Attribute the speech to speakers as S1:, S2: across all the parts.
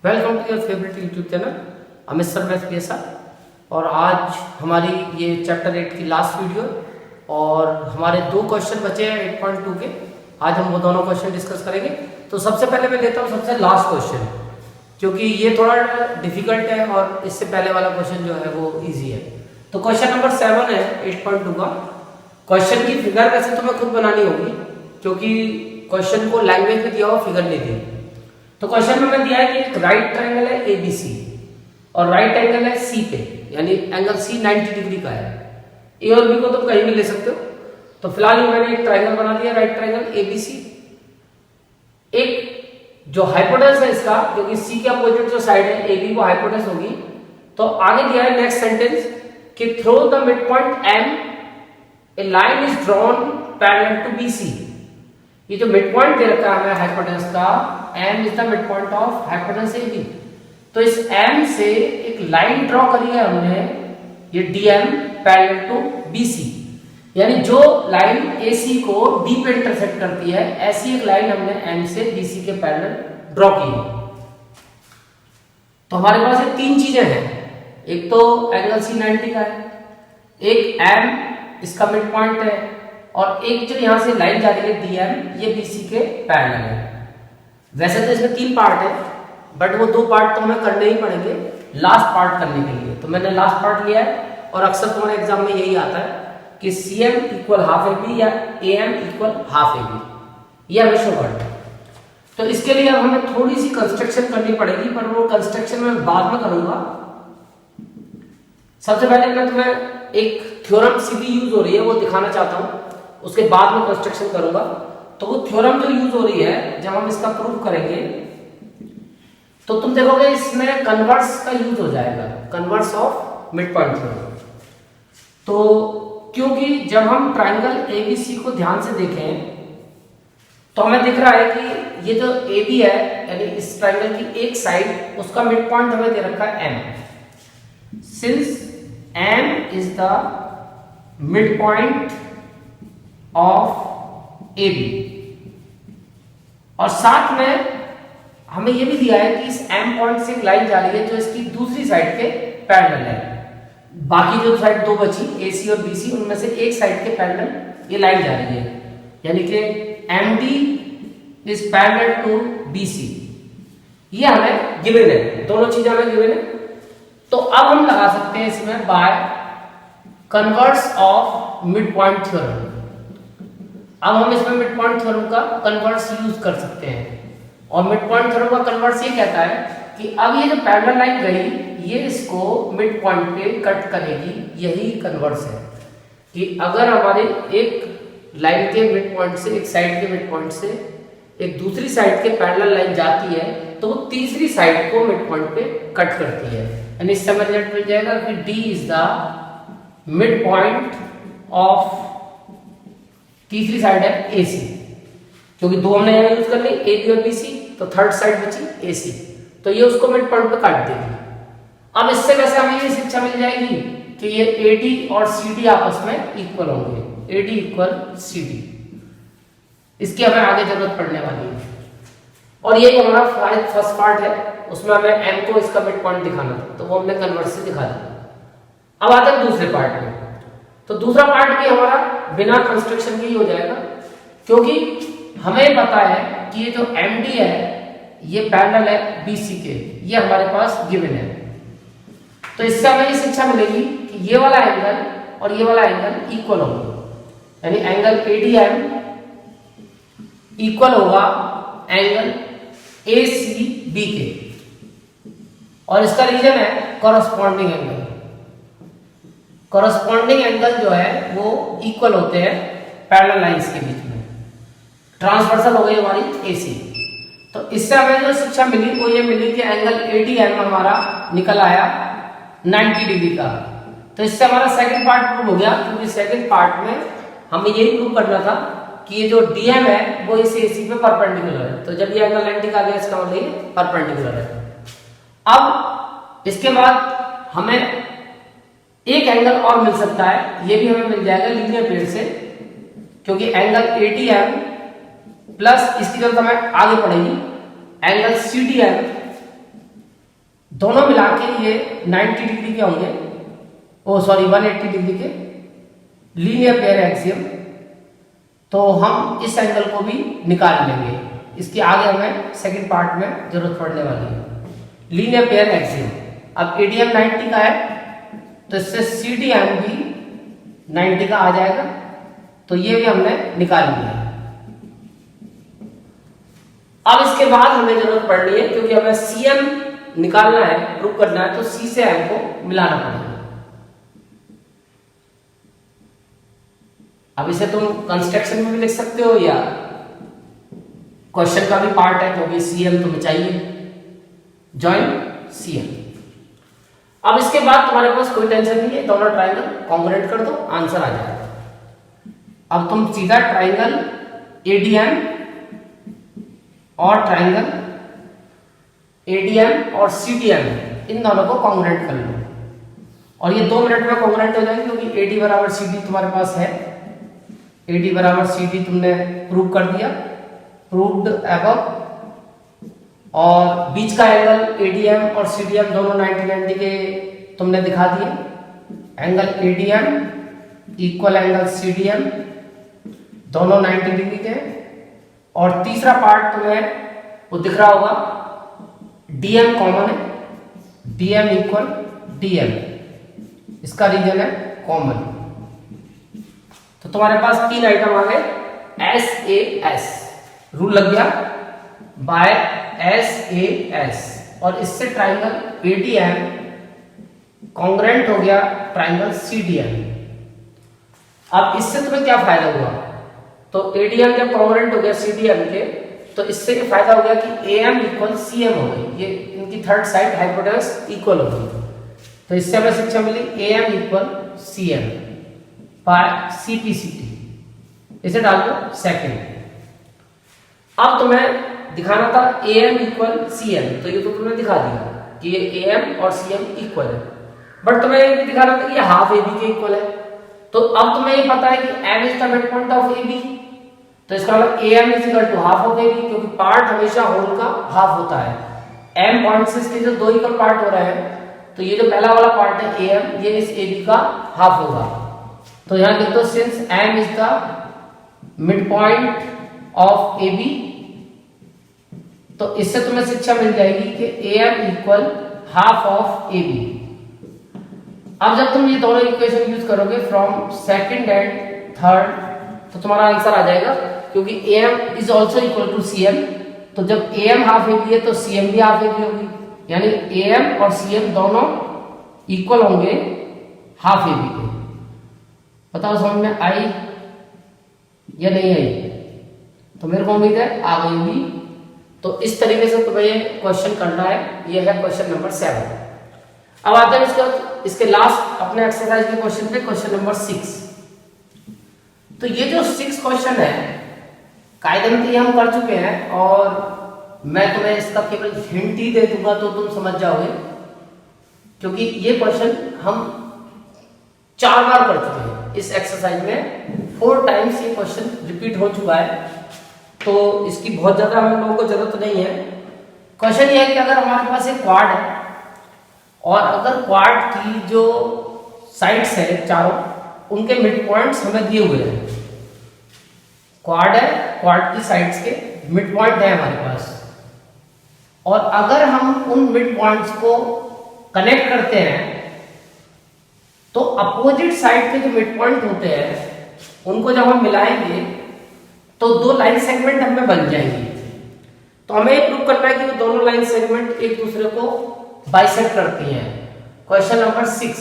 S1: Welcome to your favourite YouTube channel Amit sir math PSR। और आज हमारी ये चैप्टर 8 की लास्ट वीडियो और हमारे दो क्वेश्चन बचे हैं 8.2 के। आज हम वो दोनों क्वेश्चन डिस्कस करेंगे। तो सबसे पहले मैं लेता हूँ सबसे लास्ट क्वेश्चन, क्योंकि ये थोड़ा डिफिकल्ट है और इससे पहले वाला क्वेश्चन जो है वो ईजी है। तो क्वेश्चन नंबर 7 है 8.2 का। क्वेश्चन की फिगर वैसे तुम्हें खुद बनानी होगी, क्योंकि क्वेश्चन को लैंग्वेज में दिया हुआ फिगर नहीं दी। तो क्वेश्चन में मैंने दिया है कि एक राइट ट्रायंगल है ABC और राइट एंगल है C पे, यानी एंगल C 90 डिग्री का है। A और B को तुम कहीं भी ले सकते हो। तो फिलहाल मैंने एक ट्रायंगल बना दिया, राइट ट्रायंगल ABC। एक जो हाइपोटेनस है इसका, क्योंकि C के अपोजिट जो साइड है AB वो हाइपोटेनस होगी। तो आगे दिया है नेक्स्ट सेंटेंस कि through the mid point M a line is drawn parallel to BC। ये जो मिड पॉइंट दे रखा है हमें हाइपोटेनस का, M is the mid point of hypotenuse AB। तो इस M से एक लाइन ड्रॉ करी है हमने, ये DM पैरेलल टू BC, यानी जो लाइन AC को D पे इंटरसेक्ट करती है, ऐसी एक लाइन हमने M से BC के पैरेलल ड्रॉ की है। तो हमारे पास ये तीन चीजें हैं, एक तो एंगल C 90 का है, एक M इसका मिड पॉइंट है, और एक जो यहां से लाइन जा रही है DM, ये BC के पैरेलल है। वैसे तो इसमें तीन पार्ट है, बट वो दो पार्ट तो हमें करने ही पड़ेंगे लास्ट पार्ट करने के लिए। तो मैंने लास्ट पार्ट लिया है, और अक्सर तुम्हारे एग्जाम में यही आता है कि CM इक्वल हाफ AB या AM इक्वल हाफ AB, ये हमें शो करना है। तो इसके लिए अब हमें थोड़ी सी कंस्ट्रक्शन करनी पड़ेगी, पर वो कंस्ट्रक्शन मैं बाद में करूंगा। सबसे पहले मैं तुम्हें एक थ्योरम सीधी यूज हो रही है वो दिखाना चाहता हूं, उसके बाद में कंस्ट्रक्शन करूंगा। तो वो थ्योरम जो यूज हो रही है, जब हम इसका प्रूफ करेंगे तो तुम देखोगे इसमें कन्वर्स का यूज हो जाएगा, converse of mid point theorem. तो क्योंकि जब हम ट्रायंगल ABC को ध्यान से देखें तो हमें दिख रहा है कि ये जो AB है, यानी इस ट्रायंगल की एक साइड, उसका मिड पॉइंट हमें दे रखा है M। Since M is the mid point of AB, और साथ में हमें यह भी दिया है कि इस M पॉइंट से एक लाइन जा रही है जो इसकी दूसरी साइड के पैरेलल है। बाकी जो साइड दो बची AC और BC, उनमें से एक साइड के पैरेलल ये लाइन जा रही है, यानी कि MD is parallel to BC। ये हमें गिवन है, दोनों चीजें हमें गिवन है। तो अब हम लगा सकते हैं इसमें by converse of mid point theorem. अब हम इसमें मिड पॉइंट थ्योरम का कन्वर्स यूज कर सकते हैं, और मिड पॉइंट थ्योरम का कन्वर्स ये कहता है कि अब ये जो पैरेलल लाइन गई, ये इसको मिड पॉइंट पे कट करेगी। यही कन्वर्स है कि अगर हमारे एक लाइन के मिड पॉइंट से, एक साइड के मिड पॉइंट से एक दूसरी साइड के पैरेलल लाइन जाती है, तो वो तीसरी साइड को मिड पॉइंट पे कट करती है। यानी इससे हमें रिजल्ट मिल जाएगा कि D is the mid point of तीसरी साइड है AC, क्योंकि दो हमने यहां यूज कर ली AB और BC, तो थर्ड साइड बची AC, तो ये उसको मिड पॉइंट पे काट देगी। अब इससे वैसे हमें ये शिक्षा मिल जाएगी कि ये AD और CD आपस में इक्वल होंगे, AD इक्वल CD। इसकी हमें आगे जरूरत पड़ने वाली है, और ये हमारा फर्स्ट पार्ट है, उसमें हमें M को इसका मिड पॉइंट दिखाना था, तो वो हमने कन्वर्स से दिखा दिया। अब आते हैं दूसरे पार्ट में। तो दूसरा पार्ट भी हमारा बिना कंस्ट्रक्शन के ही हो जाएगा, क्योंकि हमें पता है कि ये जो MD है ये पैरेलल है BC के, ये हमारे पास गिवन है। तो इससे हमें ये शिक्षा मिलेगी कि ये वाला एंगल और ये वाला एंगल इक्वल होगा, यानी एंगल ADM इक्वल होगा एंगल ACB के, और इसका रीजन है कॉरस्पॉन्डिंग एंगल। कॉरस्पॉन्डिंग एंगल जो है वो इक्वल होते हैं पैरेलल लाइंस के बीच में। ट्रांसवर्सल हो गई हमारी AC। तो इससे हमें जो शिक्षा मिली वो ये मिली कि एंगल ADM हमारा निकल आया 90 डिग्री का। तो इससे हमारा सेकंड पार्ट प्रूव हो गया, क्योंकि सेकंड पार्ट में हमें यही प्रूव करना था कि ये जो DM है वो इस AC पे परपेंडिकुलर है। तो जब ये एंगल 90 का आ गया, इसका मतलब ये परपेंडिकुलर है। अब इसके बाद हमें एक एंगल और मिल सकता है, ये भी हमें मिल जाएगा लीनियर पेयर से, क्योंकि एंगल ATM प्लस इसकी जरूरत हमें आगे पड़ेगी एंगल CDM दोनों मिला के ये 90 डिग्री के होंगे, ओ सॉरी 180 डिग्री के लीनियर पेयर एक्सियम। तो हम इस एंगल को भी निकाल लेंगे, इसके आगे हमें सेकंड पार्ट में जरूरत पड़ने वाली है। लीनियर पेयर एक्सियम, अब एडीएम 90 का है तो इससे सीडीएम भी 90 का आ जाएगा, तो ये भी हमने निकाल लिया। अब इसके बाद हमें जरूरत पड़ रही है, क्योंकि हमें सीएम निकालना है, प्रूव करना है, तो सी से एम को मिलाना पड़ेगा। अब इसे तुम कंस्ट्रक्शन में भी लिख सकते हो या क्वेश्चन का भी पार्ट है, क्योंकि सीएम तुम्हें चाहिए, जॉइन सीएम। अब इसके बाद तुम्हारे पास कोई टेंशन नहीं है, दोनों ट्राइंगल कॉन्ग्रुएंट कर दो, आंसर आ जाएगा। अब तुम सीधा ट्राइंगल एडीएम और ट्राइंगल एडीएम और सीडीएम इन दोनों को कॉन्ग्रुएंट कर लो, और ये 2 मिनट में कॉन्ग्रुएंट हो जाएंगे, क्योंकि एडी बराबर सीडी तुम्हारे पास है। एडी बराबर सीडी तुमने प्रूव कर दिया, प्रूव्ड अबव। और बीच का एंगल एडीएम और सीडीएम दोनों 90 के तुमने दिखा दिए। Angle ADM equal angle CDM दोनों 90 डिग्री के। और तीसरा पार्ट तुम्हें वो दिख रहा होगा, डीएम कॉमन है, डीएम इक्वल डीएम, इसका रीजन है कॉमन। तो तुम्हारे पास 3 आइटम आ गए, एस ए एस रूल लग गया बाय एस ए एस, और इससे ट्राइंगल एडीएम कॉन्ग्रुएंट हो गया ट्राइंगल सीडीएम। अब इससे तुम्हें क्या फायदा हुआ, तो एडीएम जब कॉन्ग्रुएंट हो गया सीडीएम के, तो इससे ये फायदा हो गया कि एएम इक्वल सीएम हो गई, ये इनकी थर्ड साइड हाइपोटेनस इक्वल हो गई। तो इससे हमें शिक्षा मिली AM equal CM by CPCT, इसे डाल दो सेकंड। अब तुम्हें दिखाना था एएम इक्वल सीएम, तो ये तो तुमने दिखा दिया कि ये एएम और सीएम इक्वल है, बट तुम्हें ये भी दिखाना था कि ये हाफ एबी के इक्वल है। तो अब तुम्हें ये पता है कि M is the mid point of AB, तो इसका मतलब AM is equal to half of AB, क्योंकि पार्ट हमेशा होल का हाफ होता है। एम पॉइंट से इसके जो 2 इक्वल पार्ट हो रहे हैं, तो ये जो पहला वाला पार्ट है एएम, ये इस एबी का हाफ होगा। तो यहां लिख दो since M is the mid point of AB, तो इससे तुम्हें शिक्षा मिल जाएगी कि AM equal half of AB. अब जब तुम ये दोनों इक्वेशन यूज करोगे फ्रॉम सेकंड एंड थर्ड, तो तुम्हारा आंसर आ जाएगा, क्योंकि AM is also equal to CM. तो जब एएम हाफ एबी है तो सीएम भी हाफ एबी होगी, यानी एएम और सीएम दोनों इक्वल होंगे हाफ एबी के। बताओ समझ में आई या नहीं आई? तो मेरे को उम्मीद है आ गई होगी। तो इस तरीके से तुम्हें ये क्वेश्चन करना है, ये है क्वेश्चन नंबर 7। अब आते हैं इसके लास्ट अपने एक्सरसाइज के क्वेश्चन पे, क्वेश्चन नंबर 6। तो ये जो 6 क्वेश्चन है कायदे में तो ये हम कर चुके हैं, और मैं तुम्हें इसका केवल हिंट ही दे दूंगा तो तुम समझ जाओगे, क्योंकि ये क्वेश्चन हम 4 बार कर चुके हैं इस एक्सरसाइज में, 4 टाइम्स ये क्वेश्चन रिपीट हो चुका है, तो इसकी बहुत ज्यादा हम लोगों को जरूरत नहीं है। क्वेश्चन ये है कि अगर हमारे पास एक क्वाड है, और अगर क्वाड की जो साइड्स है चारों, उनके मिड पॉइंट्स हमें दिए हुए हैं। क्वाड है, क्वाड की साइड्स के मिड पॉइंट है हमारे पास, और अगर हम उन मिड पॉइंट्स को कनेक्ट करते हैं, तो अपोजिट साइड के जो मिड पॉइंट होते हैं उनको जब हम मिलाएंगे तो 2 लाइन सेगमेंट हमें बन जाएंगे। तो हमें ये प्रूव करना है कि वो दोनों लाइन सेगमेंट एक दूसरे को बाइसेक्ट करती हैं। Question number 6।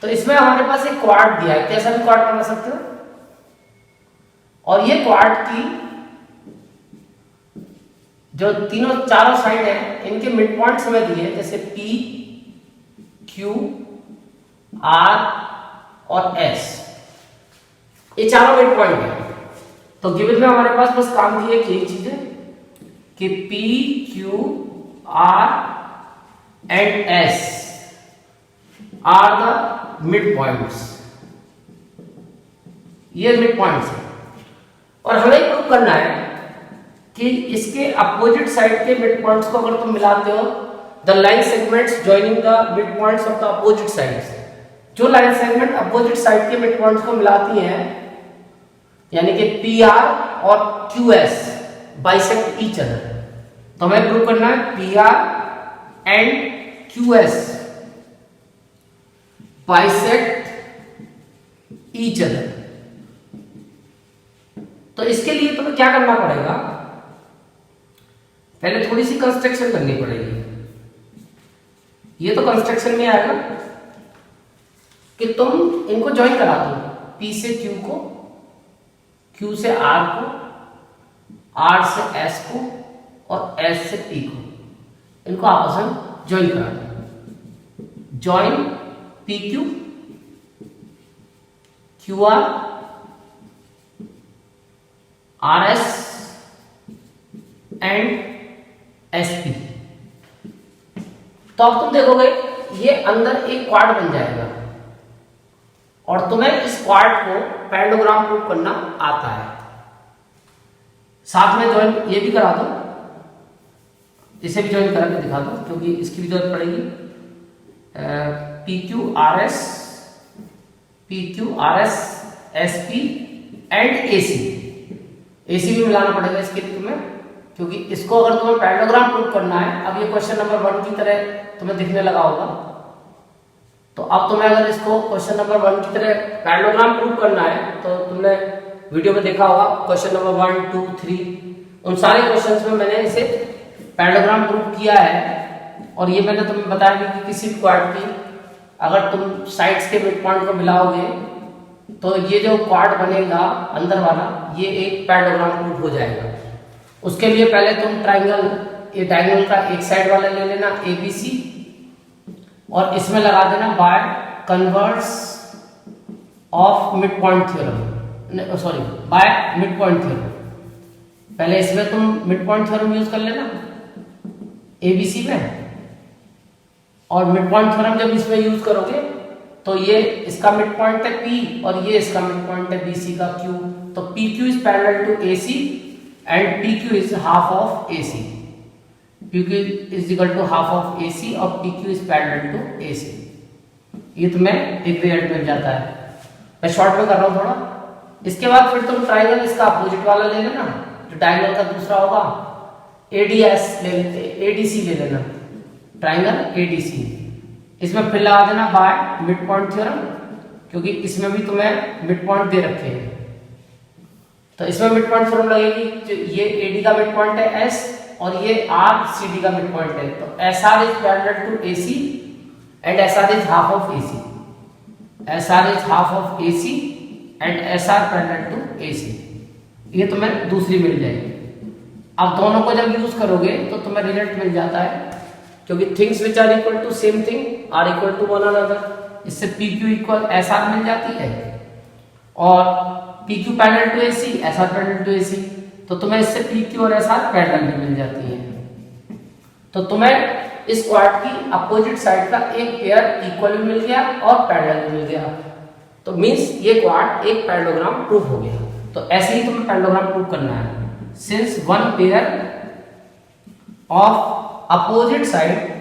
S1: तो इसमें हमारे पास एक क्वाड दिया है, कैसा भी क्वाड बना सकते हो, और ये क्वाड की जो चारों साइड है, इनके मिड पॉइंट्स हमें दिए, जैसे P, Q, R और S, ये चारों मिड पॉइंट है। तो गिवन में हमारे पास बस काम की एक यही चीज है कि P, Q, R and S are the mid points, ये मिड पॉइंट्स है, और हमें प्रूव करना है कि इसके अपोजिट साइड के मिड पॉइंट्स को अगर तुम मिलाते हो the line segments joining the mid points of the opposite sides. जो लाइन सेगमेंट अपोजिट साइड के मिड पॉइंट्स को मिलाती हैं, यानी कि पी आर और Q S bisect each other. तो हमें प्रूव करना है P are and Q S bisect each other. तो इसके लिए तुम्हें क्या करना पड़ेगा, पहले थोड़ी सी कंस्ट्रक्शन करनी पड़ेगी। ये तो कंस्ट्रक्शन में आएगा कि तुम इनको ज्वाइन करा दो, P से Q को, Q से R को, R से S को और S से P को, इनको आपस में ज्वाइन करा दो। Join PQ QR RS and SP। तो अब तुम देखोगे ये अंदर एक क्वाड बन जाएगा और तुम्हें इस क्वाड को पैरेललोग्राम प्रूव करना आता है। साथ में ज्वाइन ये भी करा दो, इसे भी ज्वाइन करके दिखा दो क्योंकि इसकी भी जरूरत पड़ेगी। PQ RS SP and AC भी मिलाना पड़ेगा इसके लिए तुम्हें, क्योंकि इसको अगर तुम्हें पैरेललोग्राम प्रूव करना है, अब ये क्वेश्चन नंबर 1 की तरह तुम्हें दिखने लगा होगा, तो अब तुम्हें अगर इसको क्वेश्चन नंबर 1 की तरह पैरेललोग्राम प्रूव करना है, तो तुमने वीडियो में देखा होगा क्वेश्चन नंबर 1 2 3 उन सारे क्वेश्चंस में मैंने इसे पैरेललोग्राम प्रूव किया है। और ये मैंने तुम्हें बताया भी कि किसी भी क्वाड की अगर तुम साइड्स के मिड पॉइंट को मिलाओगे तो ये जो क्वाड बनेगा अंदर वाला, ये एक पैरेललोग्राम प्रूव हो जाएगा। उसके लिए पहले तुम ट्राइंगल, ये डायगोनल का एक साइड वाला ले लेना ABC और इसमें लगा देना by converse of mid point theorem, sorry by mid point theorem. पहले इसमें तुम मिड पॉइंट थ्योरम यूज कर लेना ABC में, और मिड पॉइंट थ्योरम जब इसमें यूज करोगे तो ये इसका मिड पॉइंट है P और ये इसका मिड पॉइंट है BC का Q, तो PQ is parallel to AC and PQ is half of AC. PQ is equal to half of AC और PQ is parallel to AC. ये तुम्हें एक रिजल्ट मिल जाता है। मैं शॉर्ट में कर रहा हूँ थोड़ा। इसके बाद फिर तुम ट्राइंगल इसका अपोजिट वाला ले लेना, जो डायगोनल का दूसरा होगा ADS ले लेते, ADC ले लेना, ट्राइंगल ADC। इसमें फिर लगा देना बाय मिड पॉइंट थ्योरम, क्योंकि इसमें भी तुम्हें मिड पॉइंट दे रखे हैं, तो इसमें मिड पॉइंट थ्योरम लगेगी। ये AD का मिड पॉइंट है S और ये RCD का मिड पॉइंट है, तो SR is parallel to AC and SR is half of AC। SR is half of AC and SR parallel to AC। ये तुम्हें दूसरी मिल जाएगी। अब दोनों को जब यूज करोगे तो तुम्हें रिजल्ट मिल जाता है, क्योंकि things which are equal to same thing are equal to one another. इससे PQ इक्वल SR मिल जाती है और PQ parallel to AC, SR parallel to AC, तो तुम्हें इससे PQ और SR पैरेलल भी मिल जाती है। तो तुम्हें इस क्वाड की अपोजिट साइड का एक पेयर इक्वल भी मिल गया और पैरेलल भी मिल गया, तो मींस ये क्वाड एक पैरेललोग्राम प्रूफ हो गया। तो ऐसे ही तुम्हें पैरेललोग्राम प्रूफ करना है। Since one pair of opposite side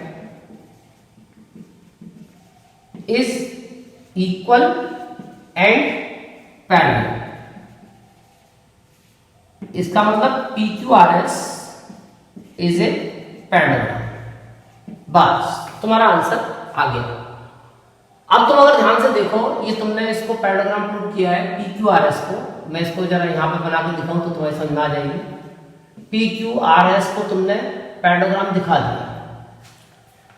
S1: is equal and parallel, इसका मतलब PQRS इज ए पैरेललोग्राम। बस तुम्हारा आंसर आ गया। अब तुम अगर ध्यान से देखो, ये तुमने इसको पैरेललोग्राम प्रूव किया है PQRS को। मैं इसको जरा यहाँ पे बना के दिखाऊं तो तुम्हें समझ में आ जाएगी। PQRS को तुमने पैरेललोग्राम दिखा दिया।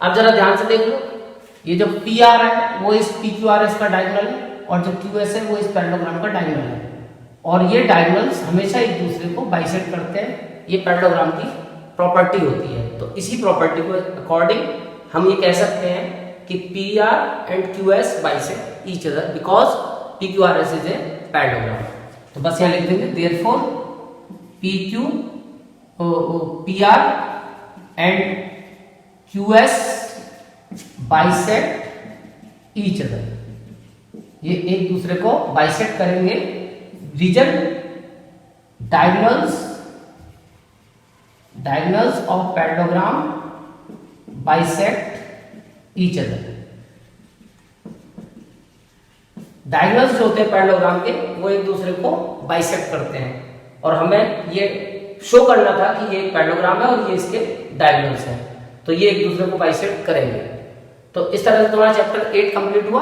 S1: अब जरा ध्यान से देख लो, ये जो PR है वो इस PQRS का डायगोनल है और जो QS है वो इस पैरेललोग्राम का डायगोनल है, और ये डायगोनल्स हमेशा एक दूसरे को बाइसेक्ट करते हैं। ये पैरेललोग्राम की प्रॉपर्टी होती है। तो इसी प्रॉपर्टी को अकॉर्डिंग हम ये कह सकते हैं कि PR and QS bisect each other because PQRS is a parallelogram. तो बस यहाँ लिख देंगे therefore PR and QS bisect each other, ये एक दूसरे को बाइसेक्ट करेंगे। Reason diagonals of parallelogram bisect each other. Diagonals जो होते हैं पैरेललोग्राम के वो एक दूसरे को बाइसेक्ट करते हैं, और हमें ये शो करना था कि ये एक पैरेललोग्राम है और ये इसके डायगोनल्स हैं, तो ये एक दूसरे को बाइसेक्ट करेंगे। तो इस तरह से तुम्हारा चैप्टर 8 कंप्लीट हुआ।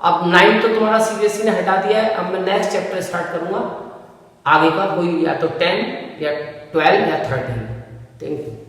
S1: अब 9 तो तुम्हारा सीबीएसई ने हटा दिया है, अब मैं नेक्स्ट चैप्टर स्टार्ट करूंगा आगे का, कोई या तो 10 या 12 या 13। Thank you.